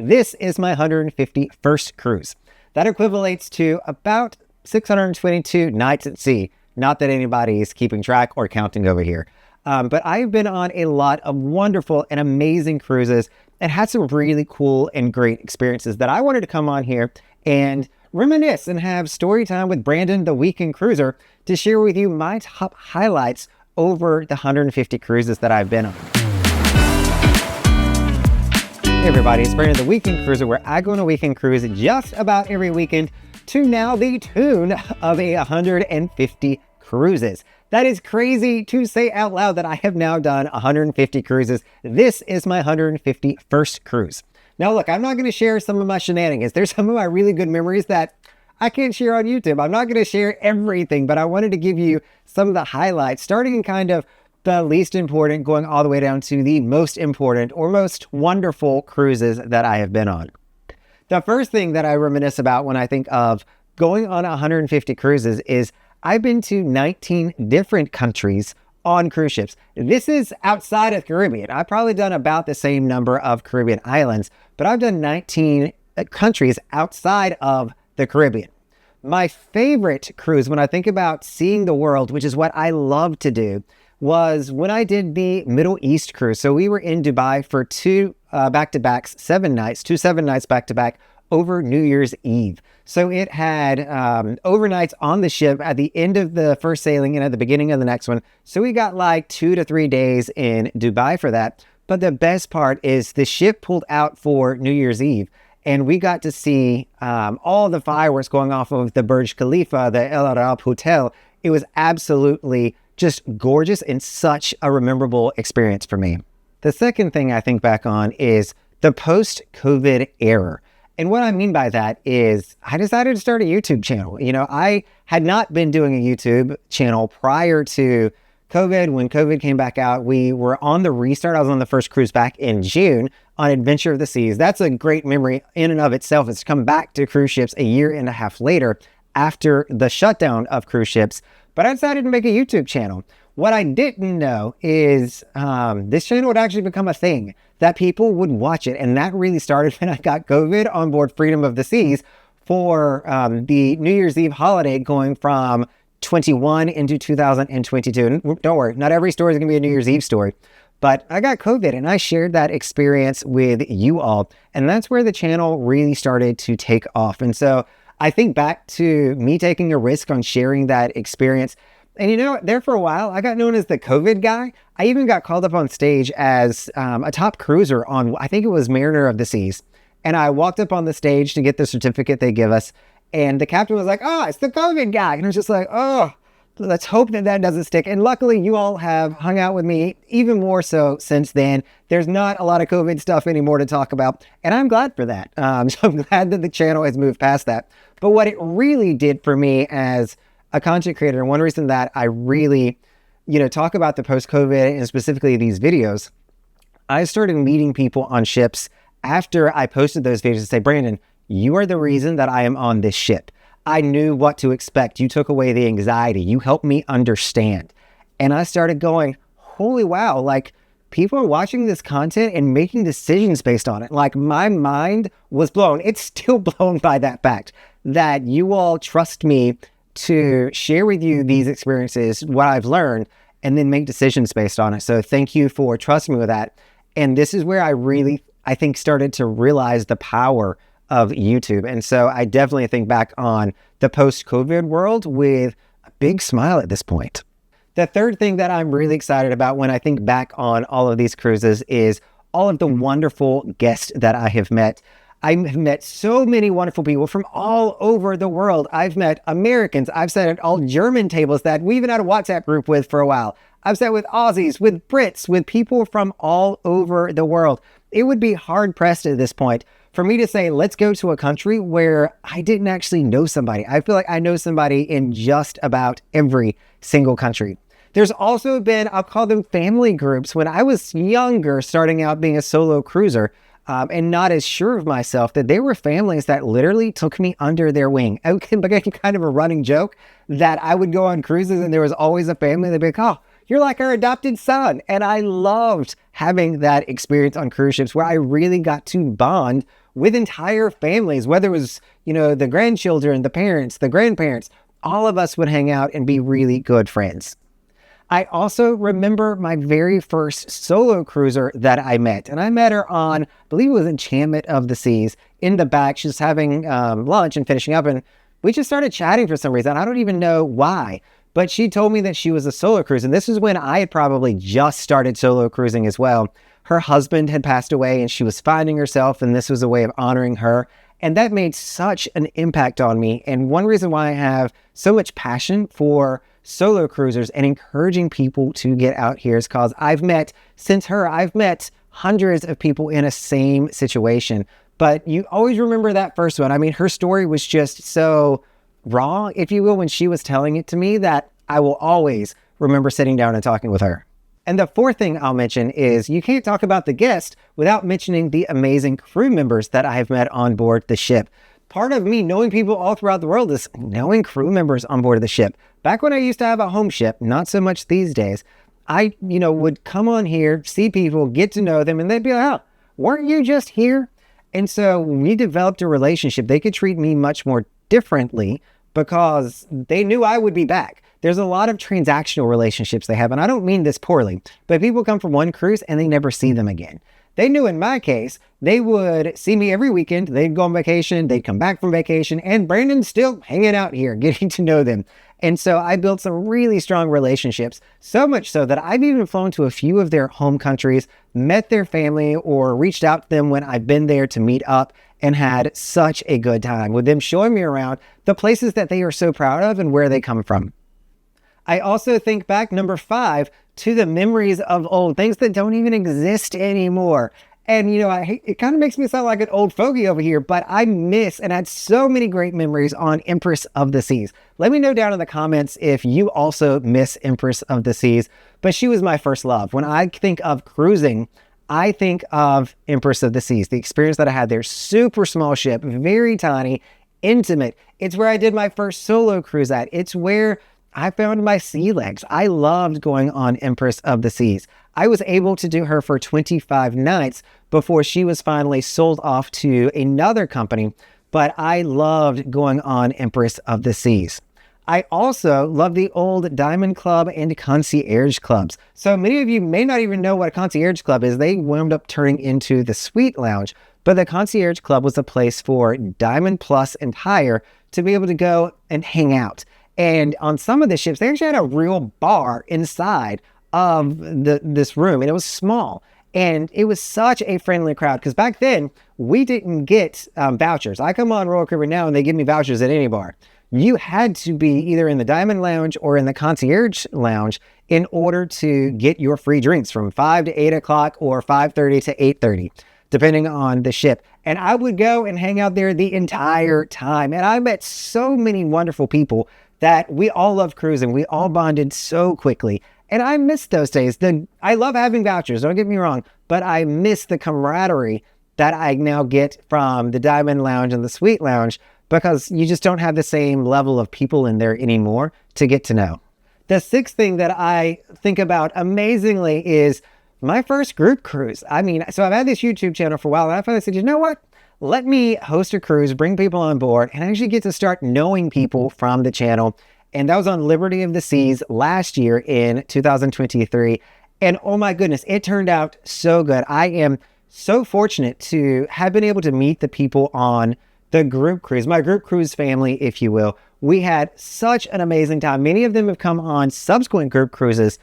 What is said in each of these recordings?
This is my 151st cruise. That equivalates to about 622 nights at sea. Not that anybody's keeping track or counting over here. But I've been on a lot of wonderful and amazing cruises and had some really cool and great experiences that I wanted to come on here and reminisce and have story time with Brandon, the weekend cruiser, to share with you my top highlights over the 150 cruises that I've been on. Hey everybody, it's Brandon, the weekend cruiser, where I go on a weekend cruise just about every weekend to now the tune of 150 cruises. That is crazy to say out loud that I have now done 150 cruises. This is my 151st cruise. Now look, I'm not going to share some of my shenanigans. There's some of my really good memories that I can't share on YouTube. I'm not going to share everything, but I wanted to give you some of the highlights, starting in kind of the least important, going all the way down to the most important or most wonderful cruises that I have been on. The first thing that I reminisce about when I think of going on 150 cruises is I've been to 19 different countries on cruise ships. This is outside of the Caribbean. I've probably done about the same number of Caribbean islands, but I've done 19 countries outside of the Caribbean. My favorite cruise when I think about seeing the world, which is what I love to do, was when I did the Middle East cruise. So we were in Dubai for two back-to-backs, 7 nights, 2 7-nights back-to-back over New Year's Eve. So it had overnights on the ship at the end of the first sailing and at the beginning of the next one. So we got like 2 to 3 days in Dubai for that. But the best part is the ship pulled out for New Year's Eve, and we got to see all the fireworks going off of the Burj Khalifa, the El Arab Hotel. It was absolutely just gorgeous and such a rememberable experience for me. The second thing I think back on is the post-COVID era. And what I mean by that is I decided to start a YouTube channel. You know, I had not been doing a YouTube channel prior to COVID. When COVID came back out, we were on the restart. I was on the first cruise back in June on Adventure of the Seas. That's a great memory in and of itself. It's come back to cruise ships a year and a half later after the shutdown of cruise ships. But I decided to make a YouTube channel. What I didn't know is this channel would actually become a thing, that people would watch it. And that really started when I got COVID on board Freedom of the Seas for the New Year's Eve holiday going from 21 into 2022. And don't worry, not every story is going to be a New Year's Eve story. But I got COVID and I shared that experience with you all. And that's where the channel really started to take off. And so I think back to me taking a risk on sharing that experience. And you know, there for a while, I got known as the COVID guy. I even got called up on stage as a top cruiser on, I think it was Mariner of the Seas. And I walked up on the stage to get the certificate they give us. And the captain was like, "Oh, it's the COVID guy." And I was just like, oh, let's hope that that doesn't stick. And luckily, you all have hung out with me even more so since then. There's not a lot of COVID stuff anymore to talk about. And I'm glad for that. So I'm glad that the channel has moved past that. But what it really did for me as a content creator, and one reason that I really, talk about the post-COVID and specifically these videos, I started meeting people on ships after I posted those videos and say, "Brandon, you are the reason that I am on this ship. I knew what to expect. You took away the anxiety. You helped me understand." And I started going, holy wow, like people are watching this content and making decisions based on it. Like my mind was blown. It's still blown by that fact that you all trust me to share with you these experiences, what I've learned, and then make decisions based on it. So thank you for trusting me with that. And this is where I think started to realize the power of YouTube. And so I definitely think back on the post-COVID world with a big smile at this point. The third thing that I'm really excited about when I think back on all of these cruises is all of the wonderful guests that I have met. I've met so many wonderful people from all over the world. I've met Americans. I've sat at all German tables that we even had a WhatsApp group with for a while. I've sat with Aussies, with Brits, with people from all over the world. It would be hard pressed at this point for me to say, let's go to a country where I didn't actually know somebody. I feel like I know somebody in just about every single country. There's also been, I'll call them family groups. When I was younger, starting out being a solo cruiser, and not as sure of myself, that there were families that literally took me under their wing. It became kind of a running joke that I would go on cruises and there was always a family that'd be like, "Oh, you're like our adopted son." And I loved having that experience on cruise ships where I really got to bond with entire families, whether it was, the grandchildren, the parents, the grandparents, all of us would hang out and be really good friends. I also remember my very first solo cruiser that I met. And I met her on, I believe it was Enchantment of the Seas. In the back, she was having lunch and finishing up. And we just started chatting for some reason. I don't even know why. But she told me that she was a solo cruiser. And this is when I had probably just started solo cruising as well. Her husband had passed away and she was finding herself. And this was a way of honoring her. And that made such an impact on me. And one reason why I have so much passion for solo cruisers and encouraging people to get out here is because I've met hundreds of people in a same situation. But you always remember that first one. I mean, her story was just so raw, if you will, when she was telling it to me, that I will always remember sitting down and talking with her. And the fourth thing I'll mention is you can't talk about the guest without mentioning the amazing crew members that I have met on board the ship. Part of me knowing people all throughout the world is knowing crew members on board the ship. Back when I used to have a home ship, not so much these days, I, would come on here, see people, get to know them, and they'd be like, oh, weren't you just here? And so we developed a relationship. They could treat me much more differently because they knew I would be back. There's a lot of transactional relationships they have, and I don't mean this poorly, but people come from one cruise and they never see them again. They knew in my case, they would see me every weekend. They'd go on vacation. They'd come back from vacation. And Brandon's still hanging out here, getting to know them. And so I built some really strong relationships, so much so that I've even flown to a few of their home countries, met their family, or reached out to them when I've been there to meet up, and had such a good time with them showing me around the places that they are so proud of and where they come from. I also think back, number 5, to the memories of old things that don't even exist anymore. And, it kind of makes me sound like an old fogey over here, but I miss and had so many great memories on Empress of the Seas. Let me know down in the comments if you also miss Empress of the Seas, but she was my first love. When I think of cruising, I think of Empress of the Seas, the experience that I had there. Super small ship, very tiny, intimate. It's where I did my first solo cruise at. It's where I found my sea legs. I loved going on Empress of the Seas. I was able to do her for 25 nights before she was finally sold off to another company, but I loved going on Empress of the Seas. I also love the old Diamond Club and Concierge Clubs. So many of you may not even know what a Concierge Club is. They wound up turning into the Suite Lounge, but the Concierge Club was a place for Diamond Plus and higher to be able to go and hang out. And on some of the ships, they actually had a real bar inside of this room, and it was small. And it was such a friendly crowd because back then we didn't get vouchers. I come on Royal Caribbean now and they give me vouchers at any bar. You had to be either in the Diamond Lounge or in the Concierge Lounge in order to get your free drinks from 5 to 8 o'clock or 5:30 to 8:30, depending on the ship. And I would go and hang out there the entire time. And I met so many wonderful people that we all love cruising. We all bonded so quickly. And I miss those days. I love having vouchers, don't get me wrong, but I miss the camaraderie that I now get from the Diamond Lounge and the Suite Lounge because you just don't have the same level of people in there anymore to get to know. The sixth thing that I think about amazingly is my first group cruise. So I've had this YouTube channel for a while and I finally said, you know what? Let me host a cruise, bring people on board, and actually get to start knowing people from the channel. And that was on Liberty of the Seas last year in 2023. And oh my goodness, it turned out so good. I am so fortunate to have been able to meet the people on the group cruise, my group cruise family, if you will. We had such an amazing time. Many of them have come on subsequent group cruises,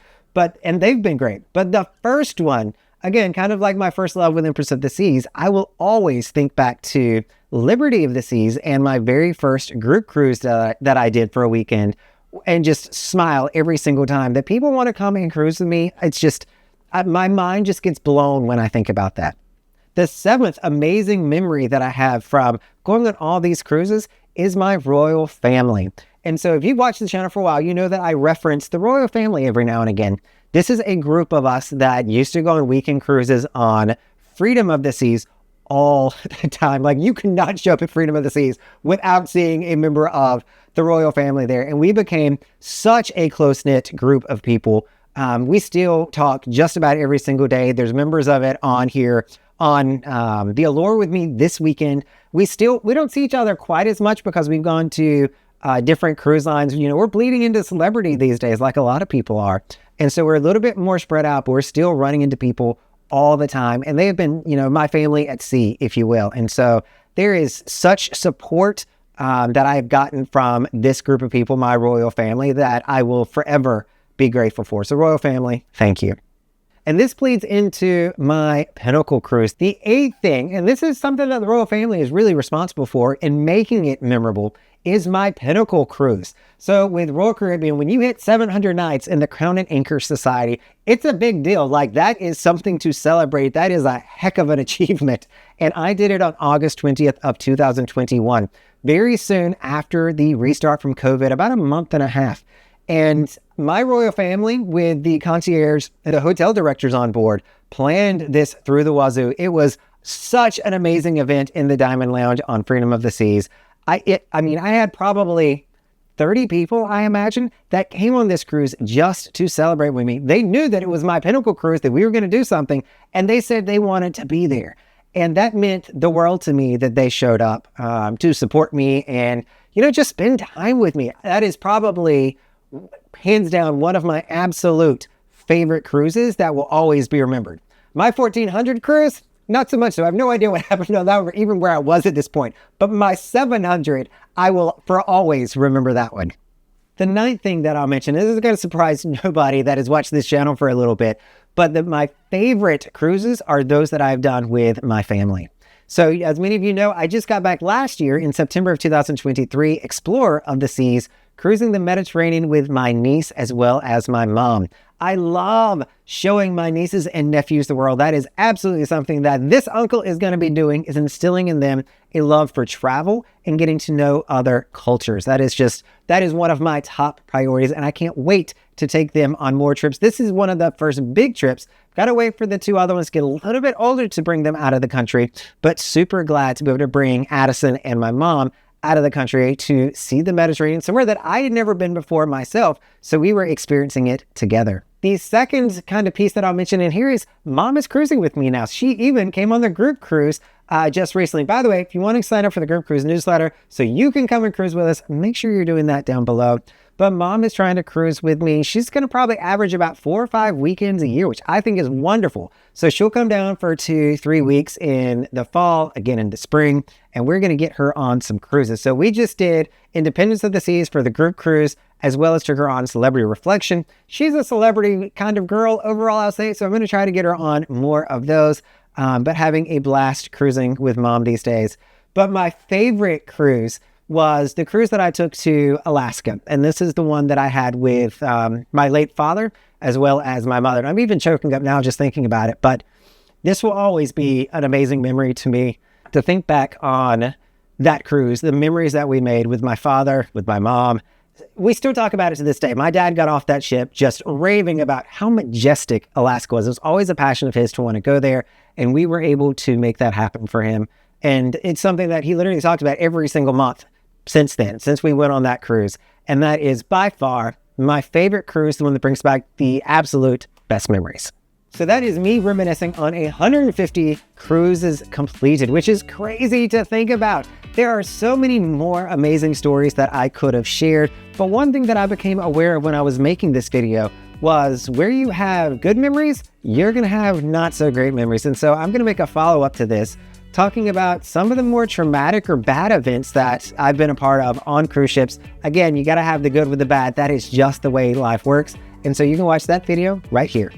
and they've been great. But the first one, again, kind of like my first love with Empress of the Seas, I will always think back to Liberty of the Seas and my very first group cruise that I did for a weekend, and just smile every single time that people want to come and cruise with me. It's just, my mind just gets blown when I think about that. The seventh amazing memory that I have from going on all these cruises is my royal family. And so if you've watched the channel for a while, you know that I reference the royal family every now and again. This is a group of us that used to go on weekend cruises on Freedom of the Seas all the time. Like, you could not show up at Freedom of the Seas without seeing a member of the royal family there. And we became such a close-knit group of people. We still talk just about every single day. There's members of it on here on the Allure with me this weekend. We don't see each other quite as much because we've gone to different cruise lines. You know, we're bleeding into celebrity these days, like a lot of people are. And so we're a little bit more spread out, but we're still running into people all the time. And they have been, you know, my family at sea, if you will. And so there is such support that I have gotten from this group of people, my royal family, that I will forever be grateful for. So royal family, thank you. And this bleeds into my Pinnacle cruise. The 8th thing, and this is something that the royal family is really responsible for in making it memorable, is my Pinnacle cruise. So with Royal Caribbean, when you hit 700 nights in the Crown and Anchor Society, it's a big deal. Like, that is something to celebrate. That is a heck of an achievement. And I did it on August 20th of 2021, very soon after the restart from COVID, about a month and a half. And my royal family, with the concierge and the hotel directors on board, planned this through the wazoo. It was such an amazing event in the Diamond Lounge on Freedom of the Seas. I had probably 30 people, I imagine, that came on this cruise just to celebrate with me. They knew that it was my Pinnacle cruise, that we were going to do something, and they said they wanted to be there. And that meant the world to me that they showed up to support me and, you know, just spend time with me. That is probably, hands down, one of my absolute favorite cruises that will always be remembered. My 1400 cruise, not so much so. I have no idea what happened on that, or even where I was at this point. But my 700, I will for always remember that one. The 9th thing that I'll mention, this is going to surprise nobody that has watched this channel for a little bit, but my favorite cruises are those that I've done with my family. So as many of you know, I just got back last year in September of 2023, Explorer of the Seas, cruising the Mediterranean with my niece as well as my mom. I love showing my nieces and nephews the world. That is absolutely something that this uncle is going to be doing, is instilling in them a love for travel and getting to know other cultures. That is one of my top priorities, and I can't wait to take them on more trips. This is one of the first big trips. Got to wait for the 2 other ones to get a little bit older to bring them out of the country, but super glad to be able to bring Addison and my mom out of the country to see the Mediterranean, somewhere that I had never been before myself. So we were experiencing it together. The second kind of piece that I'll mention in here is Mom is cruising with me now. She even came on the group cruise just recently. By the way, if you want to sign up for the group cruise newsletter so you can come and cruise with us, make sure you're doing that down below. But Mom is trying to cruise with me. She's going to probably average about 4 or 5 weekends a year, which I think is wonderful. So she'll come down for 2-3 weeks in the fall, again in the spring, and we're going to get her on some cruises. So we just did Independence of the Seas for the group cruise, as well as took her on Celebrity Reflection. She's a celebrity kind of girl overall, I'll say, so I'm going to try to get her on more of those, but having a blast cruising with Mom these days. But my favorite cruise was the cruise that I took to Alaska. And this is the one that I had with my late father, as well as my mother. And I'm even choking up now just thinking about it, but this will always be an amazing memory to me to think back on that cruise, the memories that we made with my father, with my mom. We still talk about it to this day. My dad got off that ship just raving about how majestic Alaska was. It was always a passion of his to want to go there, and we were able to make that happen for him. And it's something that he literally talked about every single month since then, since we went on that cruise. And that is by far my favorite cruise, the one that brings back the absolute best memories. So that is me reminiscing on 150 cruises completed, which is crazy to think about. There are so many more amazing stories that I could have shared, but one thing that I became aware of when I was making this video was where you have good memories, you're gonna have not so great memories. And so I'm gonna make a follow-up to this, talking about some of the more traumatic or bad events that I've been a part of on cruise ships. Again, you gotta have the good with the bad. That is just the way life works. And so you can watch that video right here.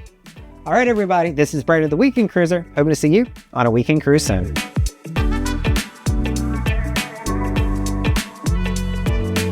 All right, everybody, this is Brandon, the Weekend Cruiser. Hoping to see you on a weekend cruise soon.